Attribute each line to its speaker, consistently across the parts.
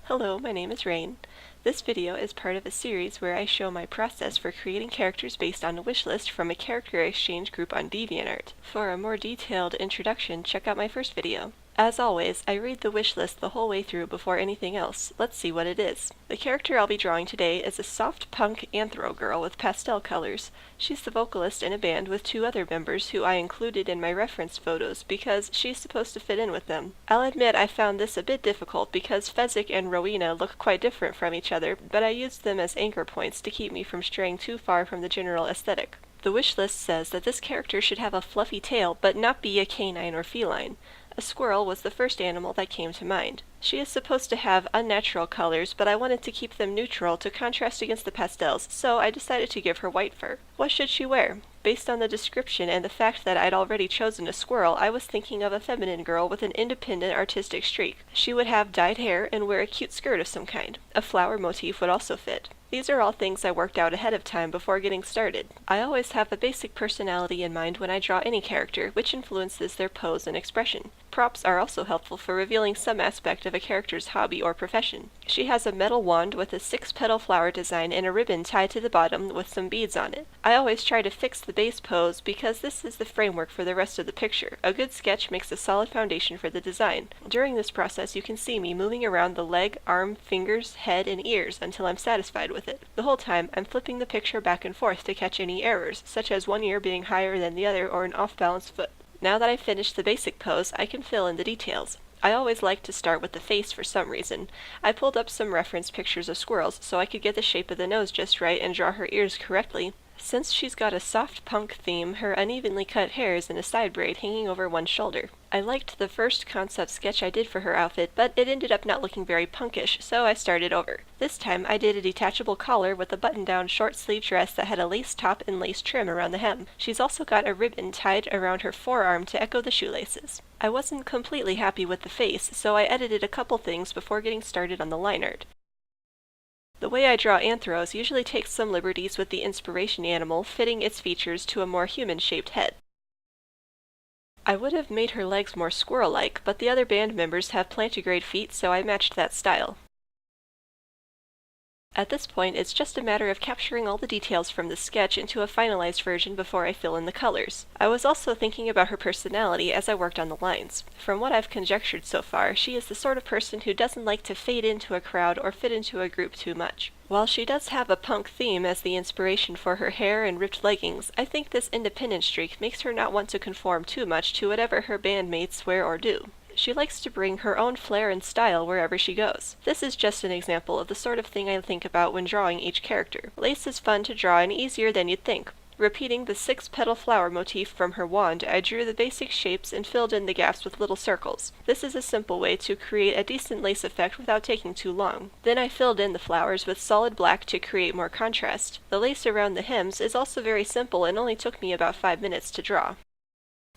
Speaker 1: Hello, my name is Rain. This video is part of a series where I show my process for creating characters based on a wishlist from a character exchange group on DeviantArt. For a more detailed introduction, check out my first video. As always, I read the wishlist the whole way through before anything else. Let's see what it is. The character I'll be drawing today is a soft punk Anthro girl with pastel colors. She's the vocalist in a band with two other members who I included in my reference photos because she's supposed to fit in with them. I'll admit I found this a bit difficult because Fezzik and Rowena look quite different from each other, but I used them as anchor points to keep me from straying too far from the general aesthetic. The wishlist says that this character should have a fluffy tail but not be a canine or feline. A squirrel was the first animal that came to mind. She is supposed to have unnatural colors, but I wanted to keep them neutral to contrast against the pastels, so I decided to give her white fur. What should she wear? Based on the description and the fact that I'd already chosen a squirrel, I was thinking of a feminine girl with an independent artistic streak. She would have dyed hair and wear a cute skirt of some kind. A flower motif would also fit. These are all things I worked out ahead of time before getting started. I always have a basic personality in mind when I draw any character, which influences their pose and expression. Props are also helpful for revealing some aspect of a character's hobby or profession. She has a metal wand with a 6-petal flower design and a ribbon tied to the bottom with some beads on it. I always try to fix the base pose because this is the framework for the rest of the picture. A good sketch makes a solid foundation for the design. During this process you can see me moving around the leg, arm, fingers, head, and ears until I'm satisfied with it. The whole time I'm flipping the picture back and forth to catch any errors, such as one ear being higher than the other or an off-balance foot. Now that I've finished the basic pose, I can fill in the details. I always like to start with the face for some reason. I pulled up some reference pictures of squirrels so I could get the shape of the nose just right and draw her ears correctly. Since she's got a soft punk theme, her unevenly cut hair is in a side braid hanging over one shoulder. I liked the first concept sketch I did for her outfit, but it ended up not looking very punkish, so I started over. This time I did a detachable collar with a button-down short-sleeve dress that had a lace top and lace trim around the hem. She's also got a ribbon tied around her forearm to echo the shoelaces. I wasn't completely happy with the face, so I edited a couple things before getting started on the line art. The way I draw anthros usually takes some liberties with the inspiration animal, fitting its features to a more human-shaped head. I would have made her legs more squirrel-like, but the other band members have plantigrade feet, so I matched that style. At this point, it's just a matter of capturing all the details from the sketch into a finalized version before I fill in the colors. I was also thinking about her personality as I worked on the lines. From what I've conjectured so far, she is the sort of person who doesn't like to fade into a crowd or fit into a group too much. While she does have a punk theme as the inspiration for her hair and ripped leggings, I think this independent streak makes her not want to conform too much to whatever her bandmates wear or do. She likes to bring her own flair and style wherever she goes. This is just an example of the sort of thing I think about when drawing each character. Lace is fun to draw and easier than you'd think. Repeating the 6-petal flower motif from her wand, I drew the basic shapes and filled in the gaps with little circles. This is a simple way to create a decent lace effect without taking too long. Then I filled in the flowers with solid black to create more contrast. The lace around the hems is also very simple and only took me about 5 minutes to draw.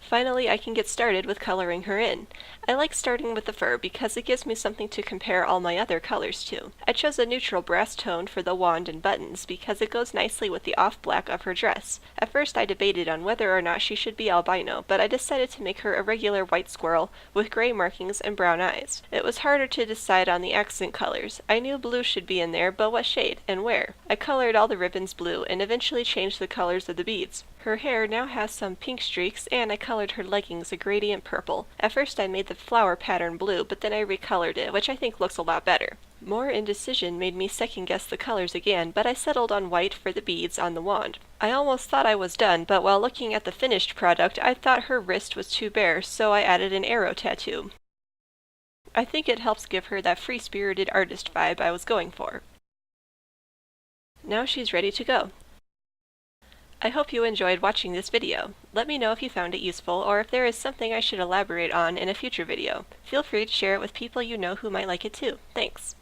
Speaker 1: Finally, I can get started with coloring her in. I like starting with the fur because it gives me something to compare all my other colors to. I chose a neutral brass tone for the wand and buttons because it goes nicely with the off-black of her dress. At first I debated on whether or not she should be albino, but I decided to make her a regular white squirrel with gray markings and brown eyes. It was harder to decide on the accent colors. I knew blue should be in there, but what shade and where? I colored all the ribbons blue and eventually changed the colors of the beads. Her hair now has some pink streaks, and I colored her leggings a gradient purple. At first I made the flower pattern blue, but then I recolored it, which I think looks a lot better. More indecision made me second-guess the colors again, but I settled on white for the beads on the wand. I almost thought I was done, but while looking at the finished product, I thought her wrist was too bare, so I added an arrow tattoo. I think it helps give her that free-spirited artist vibe I was going for. Now she's ready to go. I hope you enjoyed watching this video. Let me know if you found it useful or if there is something I should elaborate on in a future video. Feel free to share it with people you know who might like it too. Thanks!